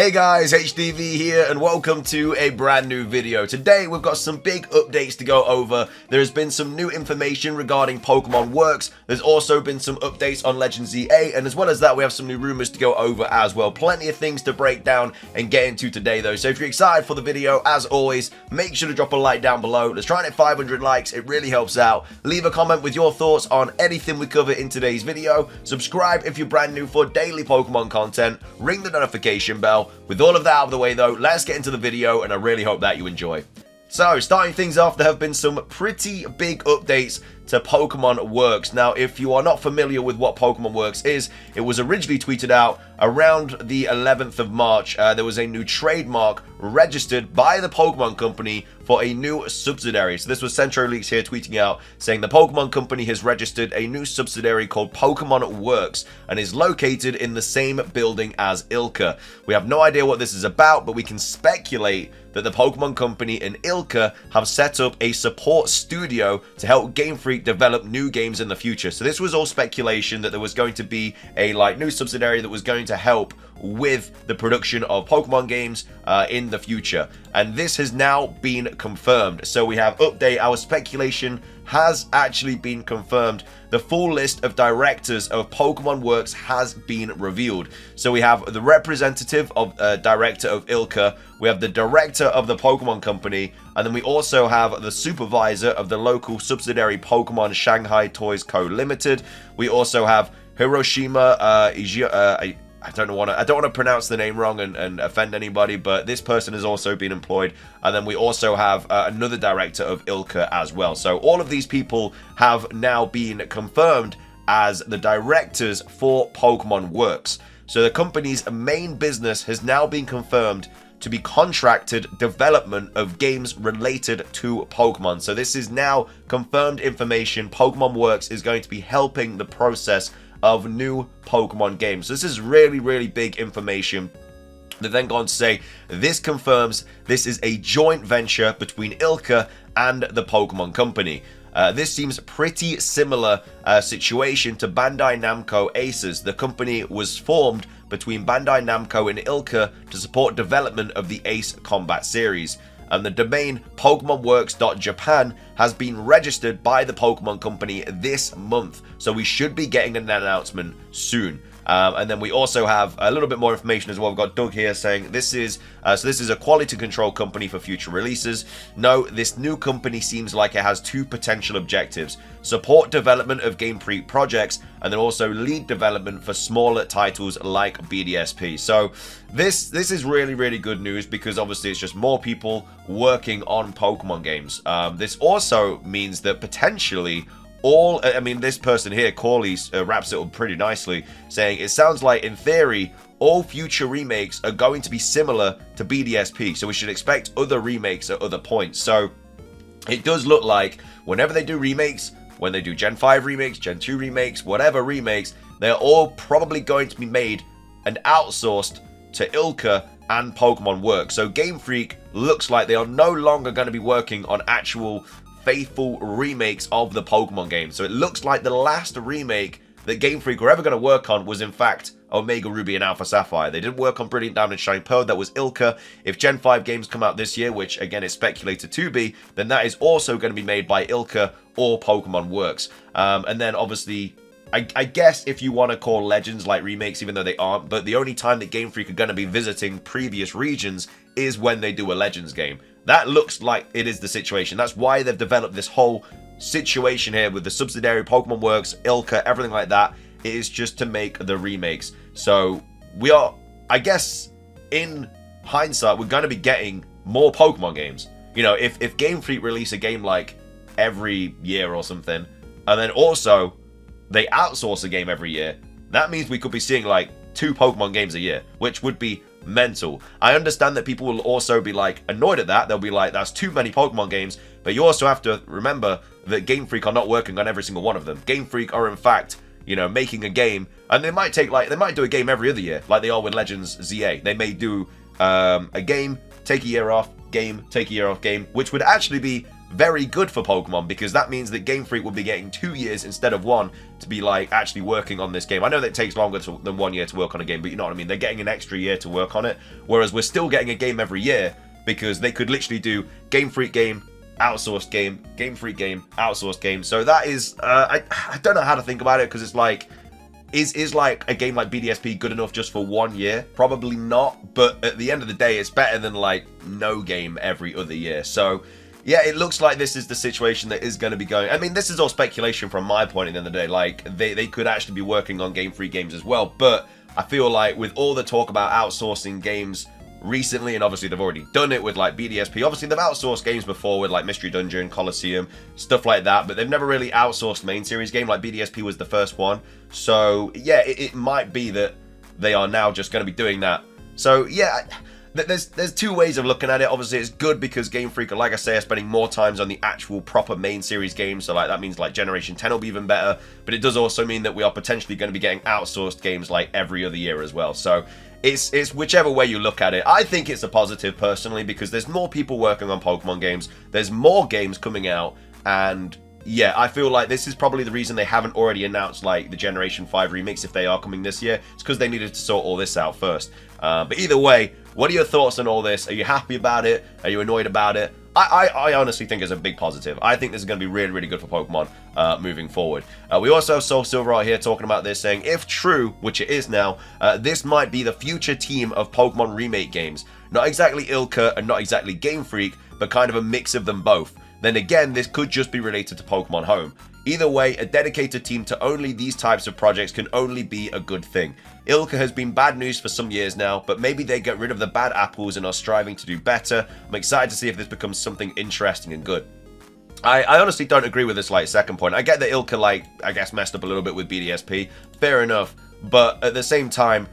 Hey guys, HDvee here and welcome to a brand new video. Today we've got some big updates to go over. There's been some new information regarding Pokémon Works. There's also been some updates on Legends ZA, and as well as that we have some new rumors to go over as well. Plenty of things to break down and get into today though. So if you're excited for the video, as always, make sure to drop a like down below. Let's try and hit 500 likes, it really helps out. Leave a comment with your thoughts on anything we cover in today's video. Subscribe if you're brand new for daily Pokemon content. Ring the notification bell. With all of that out of the way though, let's get into the video and I really hope that you enjoy. So, starting things off, there have been some pretty big updates to Pokémon Works. Now, if you are not familiar with what Pokémon Works is, it was originally tweeted out around the 11th of March. There was a new trademark registered by the Pokemon Company for a new subsidiary. So this was CentroLeaks here tweeting out saying the Pokemon Company has registered a new subsidiary called Pokémon Works and is located in the same building as ILCA. We have no idea what this is about, but we can speculate that the Pokemon Company and ILCA have set up a support studio to help Game Freak develop new games in the future. So this was all speculation that there was going to be a new subsidiary that was going to help with the production of Pokemon games in the future. And this has now been confirmed. So we have update, our speculation has actually been confirmed. The full list of directors of Pokemon Works has been revealed. So we have the representative of director of ILCA, we have the director of the Pokemon Company, and then we also have the supervisor of the local subsidiary Pokemon Shanghai Toys Co. Limited. We also have Hiroshima I don't want to pronounce the name wrong and offend anybody, but this person has also been employed. And then we also have another director of ILCA as well. So all of these people have now been confirmed as the directors for Pokémon Works. So the company's main business has now been confirmed to be contracted development of games related to Pokemon. So this is now confirmed information. Pokémon Works is going to be helping the process of new Pokemon games. So this is really, really big information. They then go on to say, this confirms this is a joint venture between ILCA and the Pokemon Company. This seems pretty similar situation to Bandai Namco Aces. The company was formed between Bandai Namco and ILCA to support development of the Ace Combat series. And the domain PokemonWorks.Japan has been registered by the Pokemon Company this month. So we should be getting an announcement soon. And then we also have a little bit more information as well. We've got Doug here saying this is a quality control company for future releases. No, this new company seems like it has two potential objectives: support development of Game Freak projects, and then also lead development for smaller titles like BDSP. So this is really, really good news because obviously it's just more people working on Pokemon games. This also means that potentially this person here, Corley, wraps it up pretty nicely, saying it sounds like in theory all future remakes are going to be similar to BDSP, so we should expect other remakes at other points. So it does look like whenever they do remakes, when they do Gen 5 remakes, Gen 2 remakes, whatever remakes, they're all probably going to be made and outsourced to ILCA and Pokemon Works. So Game Freak looks like they are no longer going to be working on actual faithful remakes of the Pokemon games. So it looks like the last remake that Game Freak were ever going to work on was in fact Omega Ruby and Alpha Sapphire. They didn't work on Brilliant Diamond and Shining Pearl, that was ILCA. If Gen 5 games come out this year, which again is speculated to be, then that is also going to be made by ILCA or Pokemon Works. And then obviously, I guess if you want to call Legends like remakes, even though they aren't, but the only time that Game Freak are going to be visiting previous regions is when they do a Legends game. That looks like it is the situation. That's why they've developed this whole situation here with the subsidiary Pokemon Works, ILCA, everything like that. It is just to make the remakes. So we are, I guess, in hindsight, we're going to be getting more Pokemon games. You know, if Game Freak release a game like every year or something, and then also they outsource a game every year, that means we could be seeing like 2 Pokemon games a year, which would be mental. I understand that people will also be annoyed at that. They'll be like, that's too many Pokemon games, but you also have to remember that Game Freak are not working on every single one of them. Game Freak are in fact, making a game, and they might do a game every other year, like they are with Legends ZA. They may do a game, take a year off, game, take a year off, game, which would actually be very good for Pokemon, because that means that Game Freak will be getting 2 years instead of 1 to be like actually working on this game. I know that it takes longer than 1 year to work on a game, but you know what I mean. They're getting an extra year to work on it, whereas we're still getting a game every year, because they could literally do Game Freak game, outsourced game, Game Freak game, outsourced game. So that is I don't know how to think about it, because it's like, is like a game like BDSP good enough just for 1 year? Probably not, but at the end of the day, it's better than like no game every other year. So yeah, it looks like this is the situation that is going to be going. I mean, this is all speculation from my point at the end of the day. Like, they could actually be working on Game Freak games as well, but I feel like with all the talk about outsourcing games recently, and obviously they've already done it with like BDSP, obviously they've outsourced games before with like Mystery Dungeon, Colosseum, stuff like that, but they've never really outsourced main series game. Like BDSP was the first one, so yeah, it might be that they are now just going to be doing that. So yeah, there's two ways of looking at it. Obviously it's good because Game Freak, like I say, are spending more times on the actual proper main series games, so like that means like Generation 10 will be even better, but it does also mean that we are potentially going to be getting outsourced games like every other year as well. So it's whichever way you look at it. I think it's a positive personally, because there's more people working on Pokemon games, there's more games coming out, and yeah, I feel like this is probably the reason they haven't already announced like the Generation 5 remakes if they are coming this year. It's because they needed to sort all this out first. But either way, what are your thoughts on all this? Are you happy about it? Are you annoyed about it? I honestly think it's a big positive. I think this is going to be really, really good for Pokemon moving forward. We also have Soul Silver out here talking about this, saying, if true, which it is now, this might be the future team of Pokemon remake games. Not exactly Ilka and not exactly Game Freak, but kind of a mix of them both. Then again, this could just be related to Pokemon Home. Either way, a dedicated team to only these types of projects can only be a good thing. Ilka has been bad news for some years now, but maybe they get rid of the bad apples and are striving to do better. I'm excited to see if this becomes something interesting and good. I honestly don't agree with this like second point. I get that Ilka, like, I guess messed up a little bit with BDSP. Fair enough. But at the same time,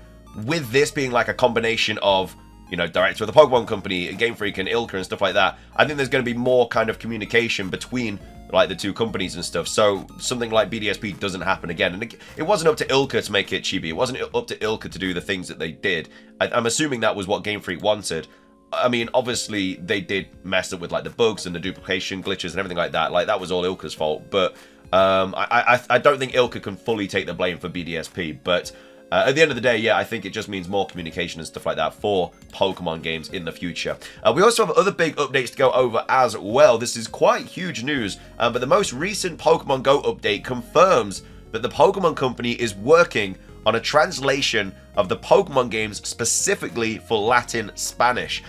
with this being like a combination of, you know, director of the Pokemon Company, Game Freak, and Ilka and stuff like that, I think there's going to be more kind of communication between like the two companies and stuff, so something like BDSP doesn't happen again. And it wasn't up to Ilka to make it chibi, it wasn't up to Ilka to do the things that they did. I'm assuming that was what Game Freak wanted. I mean, obviously they did mess up with like the bugs and the duplication glitches and everything like that. Like, that was all Ilka's fault, but I don't think Ilka can fully take the blame for BDSP, but at the end of the day, yeah, I think it just means more communication and stuff like that for Pokemon games in the future. We also have other big updates to go over as well. This is quite huge news, but the most recent Pokemon Go update confirms that the Pokemon Company is working on a translation of the Pokemon games specifically for Latin Spanish.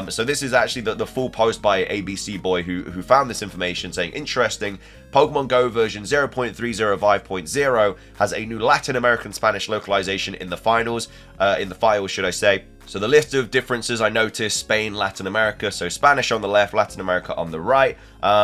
So this is actually the full post by ABC Boy who found this information, saying, interesting, Pokemon Go version 0.305.0 has a new Latin American Spanish localization in the files, should I say. So the list of differences I noticed: Spain, Latin America, so Spanish on the left, Latin America on the right.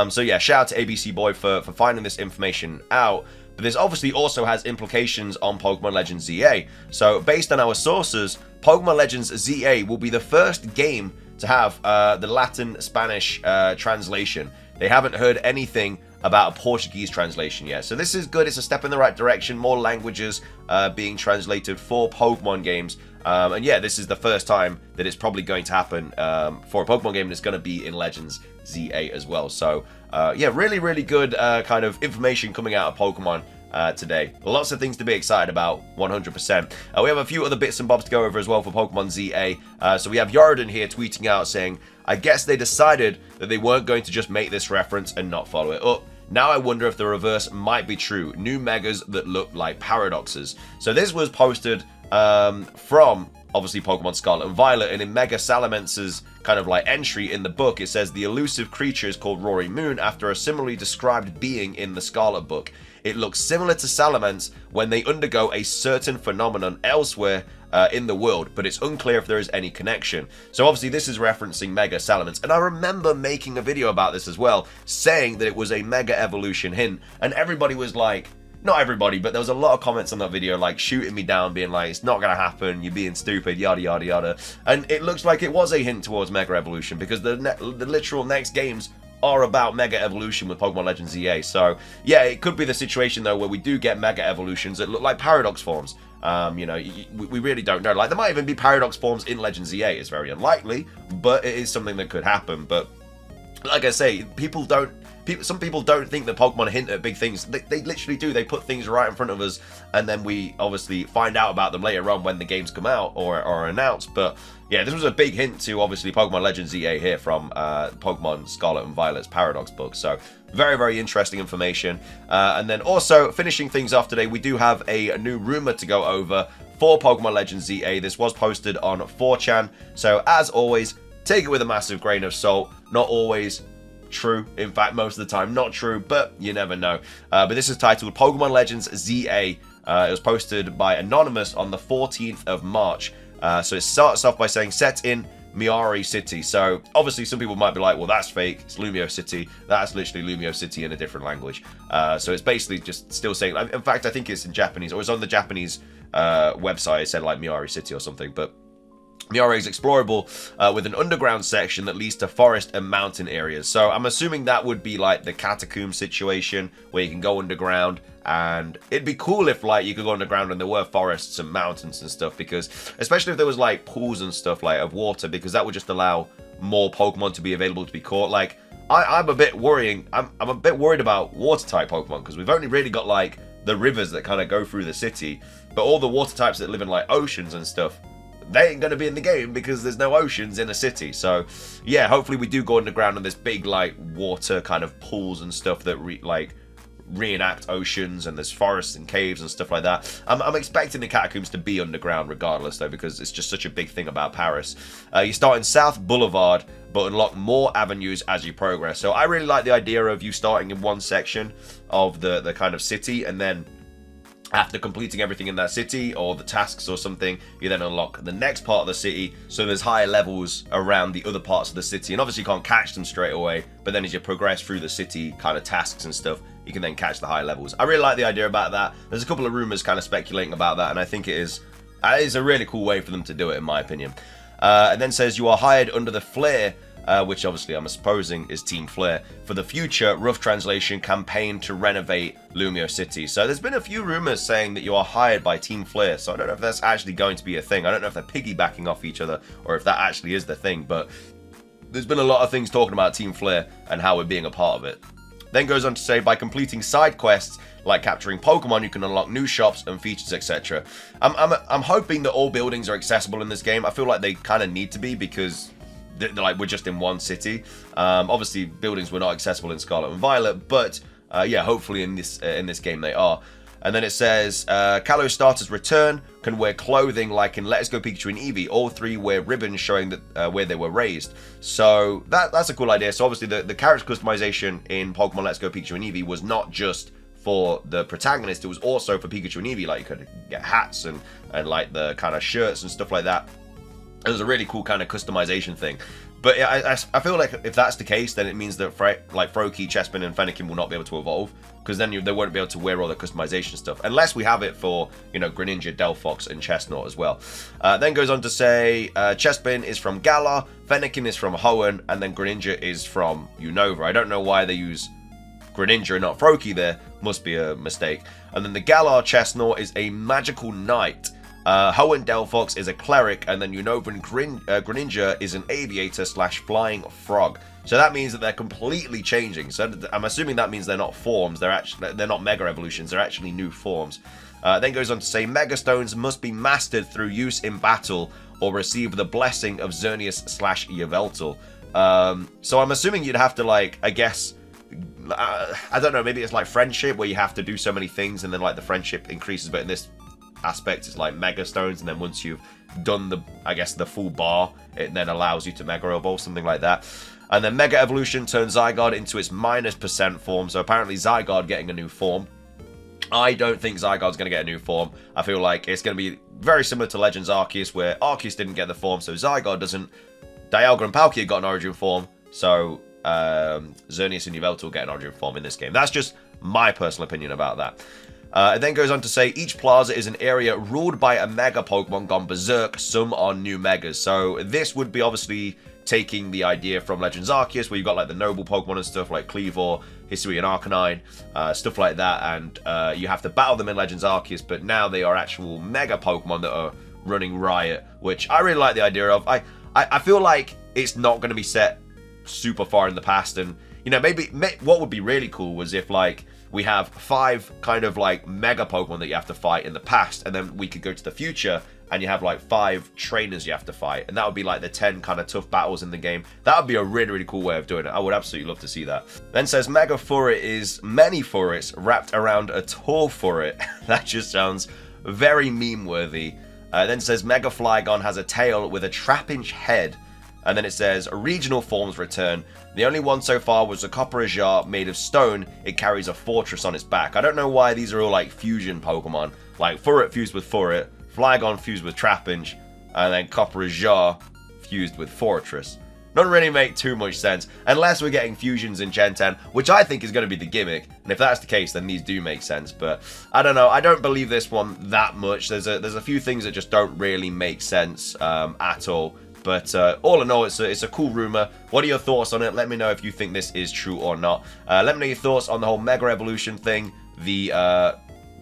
So yeah, shout out to ABC Boy for finding this information out. But this obviously also has implications on Pokemon Legends ZA. So based on our sources, Pokemon Legends ZA will be the first game to have the Latin Spanish translation. They haven't heard anything about a Portuguese translation yet. So this is good. It's a step in the right direction. More languages being translated for Pokemon games. And yeah, this is the first time that it's probably going to happen for a Pokemon game, and it's going to be in Legends ZA as well. So yeah, really, really good kind of information coming out of Pokemon today. Lots of things to be excited about, 100%. We have a few other bits and bobs to go over as well for Pokemon ZA. So we have Yorodon here tweeting out saying, I guess they decided that they weren't going to just make this reference and not follow it up. Now I wonder if the reverse might be true. New megas that look like paradoxes. So this was posted from obviously Pokemon Scarlet and Violet, and in Mega Salamence's kind of like entry in the book, it says the elusive creature is called Rory Moon after a similarly described being in the Scarlet book. It looks similar to Salamence when they undergo a certain phenomenon elsewhere in the world, but it's unclear if there is any connection. So obviously this is referencing Mega Salamence, and I remember making a video about this as well, saying that it was a Mega Evolution hint, and everybody was like, not everybody, but there was a lot of comments on that video like shooting me down, being like, it's not gonna happen, you're being stupid, yada yada yada. And it looks like it was a hint towards Mega Evolution, because the literal next games are about Mega Evolution with Pokemon Legends ZA. So yeah, it could be the situation though where we do get Mega Evolutions that look like Paradox forms. You know, we really don't know. Like, there might even be Paradox forms in Legends ZA. It's very unlikely, but it is something that could happen. But like I say, some people don't think that Pokemon hint at big things. They literally do. They put things right in front of us, and then we obviously find out about them later on when the games come out or are announced. But yeah, this was a big hint to obviously Pokemon Legends EA here from Pokemon Scarlet and Violet's Paradox book. So very, very interesting information. And then also finishing things off today, we do have a new rumor to go over for Pokemon Legends EA. This was posted on 4chan. So as always, take it with a massive grain of salt. Not always true. In fact, most of the time not true, but you never know. But this is titled Pokemon Legends ZA. It was posted by Anonymous on the 14th of March. So it starts off by saying, set in Lumiose City. So obviously some people might be like, well, that's fake. It's Lumiose City. That's literally Lumiose City in a different language. So it's basically just still saying, in fact, I think it's in Japanese, or it's on the Japanese website. It said like Lumiose City or something, but Lumiose is explorable with an underground section that leads to forest and mountain areas. So I'm assuming that would be like the catacomb situation where you can go underground, and it'd be cool if like you could go underground and there were forests and mountains and stuff, because especially if there was like pools and stuff like of water, because that would just allow more Pokemon to be available to be caught. Like I'm a bit worrying. I'm a bit worried about water type Pokemon, because we've only really got like the rivers that kind of go through the city, but all the water types that live in like oceans and stuff, they ain't going to be in the game because there's no oceans in a city. So yeah, hopefully we do go underground and there's big like water kind of pools and stuff that reenact oceans, and there's forests and caves and stuff like that. I'm expecting the catacombs to be underground regardless though, because it's just such a big thing about Paris. You start in South Boulevard, but unlock more avenues as you progress. So I really like the idea of you starting in one section of the kind of city, and then after completing everything in that city or the tasks or something, you then unlock the next part of the city. So there's higher levels around the other parts of the city. And obviously you can't catch them straight away, but then as you progress through the city kind of tasks and stuff, you can then catch the higher levels. I really like the idea about that. There's a couple of rumors kind of speculating about that, and I think it is a really cool way for them to do it, in my opinion. And then says you are hired under the Flare, which obviously I'm supposing is Team Flare, for the future, rough translation, campaign to renovate Lumiose City. So there's been a few rumors saying that you are hired by Team Flare, so I don't know if that's actually going to be a thing. I don't know if they're piggybacking off each other or if that actually is the thing, but there's been a lot of things talking about Team Flare and how we're being a part of it. Then goes on to say, by completing side quests like capturing Pokemon, you can unlock new shops and features, etc. I'm hoping that all buildings are accessible in this game. I feel like they kind of need to be, because like we're just in one city. Obviously buildings were not accessible in Scarlet and Violet, but yeah, hopefully in this game they are. And then it says Kalos starters return, can wear clothing like in Let's Go Pikachu and Eevee. All three wear ribbons showing that where they were raised. So that's a cool idea. So obviously the character customization in Pokemon Let's Go Pikachu and Eevee was not just for the protagonist, it was also for Pikachu and Eevee. Like you could get hats and like the kind of shirts and stuff like that. It was a really cool kind of customization thing. But I feel like if that's the case, then it means that Froakie, Chespin, and Fennekin will not be able to evolve, because then they won't be able to wear all the customization stuff, unless we have it for, you know, Greninja, Delphox, and Chestnut as well. Then goes on to say Chespin is from Galar, Fennekin is from Hoenn, and then Greninja is from Unova. I don't know why they use Greninja and not Froakie there. Must be a mistake. And then the Galar Chestnut is a magical knight. Hoenn Delphox is a cleric, and then Unovan Greninja is an aviator / flying frog. So that means that they're completely changing. So I'm assuming that means they're not forms. They're not mega evolutions. They're actually new forms. Then goes on to say Mega Stones must be mastered through use in battle or receive the blessing of Xerneas / Yveltal. So I'm assuming you'd have to, like, I guess, I don't know, maybe it's like friendship where you have to do so many things and then like the friendship increases, but in this aspect it's like Mega Stones, and then once you've done the full bar, it then allows you to Mega Evolve, something like that. And then Mega Evolution turns Zygarde into its -% form, so apparently Zygarde getting a new form. I don't think Zygarde's going to get a new form. I feel like it's going to be very similar to Legends Arceus, where Arceus didn't get the form, so Zygarde doesn't. Dialga and Palkia got an origin form, so Xerneas and Yveltal get an origin form in this game. That's just my personal opinion about that. It then goes on to say each plaza is an area ruled by a Mega Pokemon gone berserk. Some are new Megas. So this would be obviously taking the idea from Legends Arceus, where you've got like the noble Pokemon and stuff like Kleavor, Hisuian Arcanine, stuff like that, and you have to battle them in Legends Arceus, but now they are actual Mega Pokemon that are running riot, which I really like the idea of. I feel like it's not going to be set super far in the past. And, you know, maybe what would be really cool was if, like, we have 5 kind of, like, mega Pokemon that you have to fight in the past, and then we could go to the future, and you have, like, 5 trainers you have to fight, and that would be, like, the 10 kind of tough battles in the game. That would be a really, really cool way of doing it. I would absolutely love to see that. Then says, Mega Furret is many Furrets wrapped around a tall Furret. That just sounds very meme-worthy. Then says, Mega Flygon has a tail with a Trapinch head. And then it says, regional forms return. The only one so far was a Copperajah made of stone. It carries a fortress on its back. I don't know why these are all like fusion Pokemon. Like Furret fused with Furret, Flygon fused with Trapinch, and then Copperajah fused with Fortress. Doesn't really make too much sense, unless we're getting fusions in Gen 10, which I think is going to be the gimmick. And if that's the case, then these do make sense. But I don't know. I don't believe this one that much. There's a few things that just don't really make sense at all. But all in all, it's a cool rumor. What are your thoughts on it? Let me know if you think this is true or not. Let me know your thoughts on the whole Mega Evolution thing, the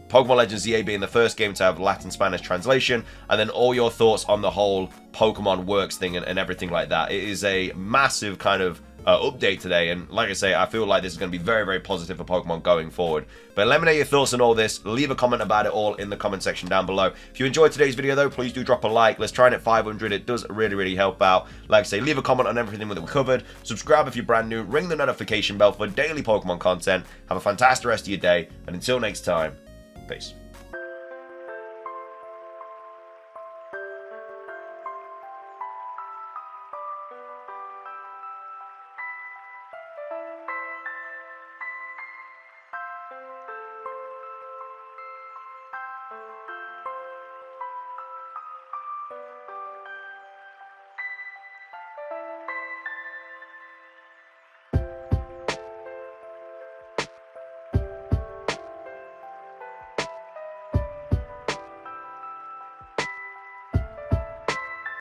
Pokemon Legends ZA being the first game to have Latin-Spanish translation, and then all your thoughts on the whole Pokémon Works thing and everything like that. It is a massive kind of update today, and like I say, I feel like this is going to be very, very positive for Pokemon going forward. But let me know your thoughts on all this. Leave a comment about it all in the comment section down below. If you enjoyed today's video though, please do drop a like. Let's try and hit 500. It does really, really help out. Like I say, leave a comment on everything that we covered. Subscribe if you're brand new. Ring the notification bell for daily Pokemon content. Have a fantastic rest of your day, and until next time, peace.